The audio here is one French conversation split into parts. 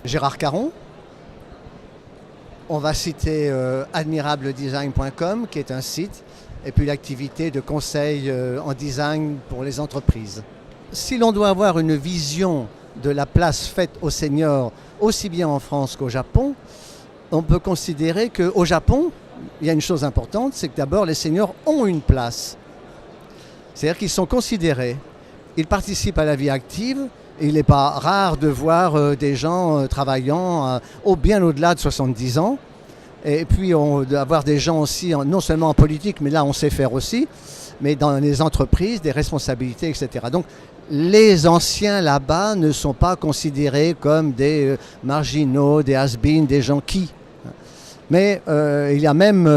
Gérard Caron. On va citer admirabledesign.com qui est un site et puis l'activité de conseil en design pour les entreprises. Si l'on doit avoir une vision de la place faite aux seniors aussi bien en France qu'au Japon, on peut considérer qu'au Japon, il y a une chose importante, c'est que d'abord les seniors ont une place. C'est-à-dire qu'ils sont considérés, ils participent à la vie active. Il n'est pas rare de voir des gens travaillant bien au-delà de 70 ans. Et puis avoir des gens aussi, non seulement en politique, mais là on sait faire aussi, mais dans les entreprises, des responsabilités, etc. Donc les anciens là-bas ne sont pas considérés comme des marginaux, des has-beens, des gens qui. Mais il y a même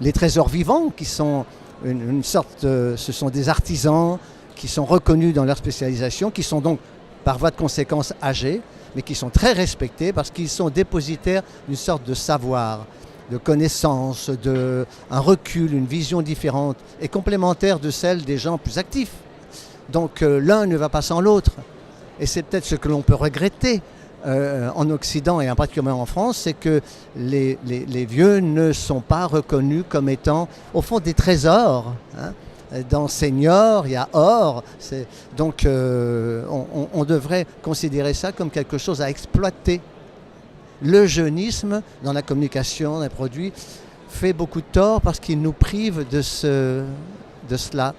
les trésors vivants qui sont une sorte, ce sont des artisans qui sont reconnus dans leur spécialisation, qui sont donc par voie de conséquence âgés, mais qui sont très respectés parce qu'ils sont dépositaires d'une sorte de savoir, de connaissance, un recul, une vision différente et complémentaire de celle des gens plus actifs. Donc l'un ne va pas sans l'autre. Et c'est peut-être ce que l'on peut regretter en Occident et en particulier en France, c'est que les vieux ne sont pas reconnus comme étant, au fond, des trésors. Hein. Dans senior, il y a or. Donc on devrait considérer ça comme quelque chose à exploiter. Le jeunisme dans la communication des produits fait beaucoup de tort parce qu'il nous prive de cela.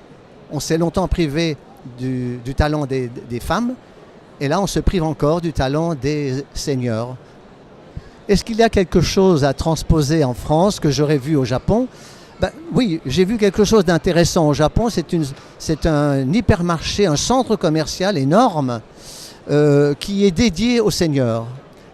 On s'est longtemps privé du talent des femmes et là on se prive encore du talent des seniors. Est-ce qu'il y a quelque chose à transposer en France que j'aurais vu au Japon ? Ben, oui, j'ai vu quelque chose d'intéressant au Japon. C'est un hypermarché, un centre commercial énorme qui est dédié aux seniors.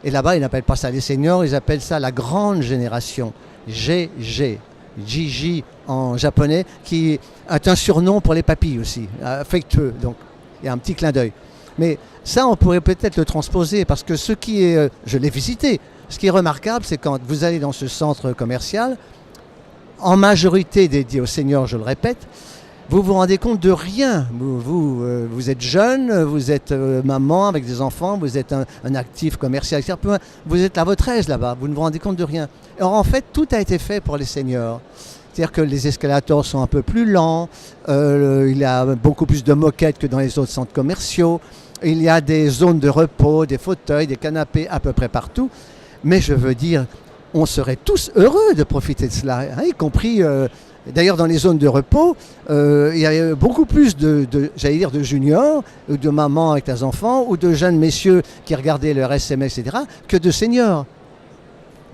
Et là-bas, ils n'appellent pas ça les seniors, ils appellent ça la grande génération. GG, Gigi en japonais, qui est un surnom pour les papilles aussi, affectueux. Donc, il y a un petit clin d'œil. Mais ça, on pourrait peut-être le transposer parce que ce qui est, je l'ai visité, ce qui est remarquable, c'est quand vous allez dans ce centre commercial, en majorité dédié aux seniors, je le répète, vous vous rendez compte de rien. Vous êtes jeune, vous êtes maman avec des enfants, vous êtes un actif commercial, etc. Vous êtes à votre aise là-bas, vous ne vous rendez compte de rien. Alors en fait, tout a été fait pour les seniors. C'est-à-dire que les escalators sont un peu plus lents, il y a beaucoup plus de moquettes que dans les autres centres commerciaux, il y a des zones de repos, des fauteuils, des canapés à peu près partout. Mais je veux dire, on serait tous heureux de profiter de cela, hein, y compris, d'ailleurs dans les zones de repos, il y a beaucoup plus j'allais dire de juniors, ou de mamans avec des enfants, ou de jeunes messieurs qui regardaient leur SMS, etc., que de seniors.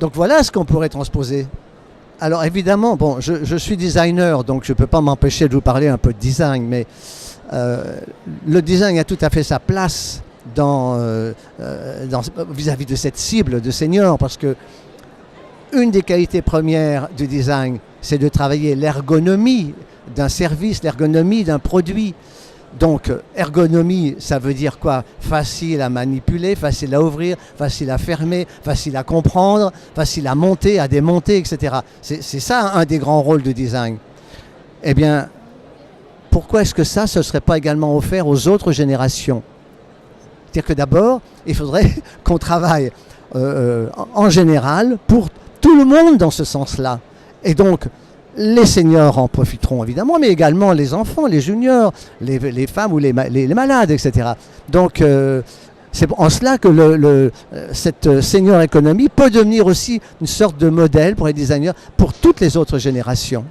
Donc voilà ce qu'on pourrait transposer. Alors évidemment, bon, je suis designer, donc je ne peux pas m'empêcher de vous parler un peu de design, mais le design a tout à fait sa place vis-à-vis de cette cible de seniors, parce que une des qualités premières du design, c'est de travailler l'ergonomie d'un service, l'ergonomie d'un produit. Donc, ergonomie, ça veut dire quoi? Facile à manipuler, facile à ouvrir, facile à fermer, facile à comprendre, facile à monter, à démonter, etc. C'est ça un des grands rôles du design. Eh bien, pourquoi est-ce que ça, ce ne serait pas également offert aux autres générations? C'est-à-dire que d'abord, il faudrait qu'on travaille en général pour tout le monde dans ce sens-là. Et donc, les seniors en profiteront évidemment, mais également les enfants, les juniors, les femmes ou les malades, etc. Donc, c'est en cela que cette senior économie peut devenir aussi une sorte de modèle pour les designers, pour toutes les autres générations.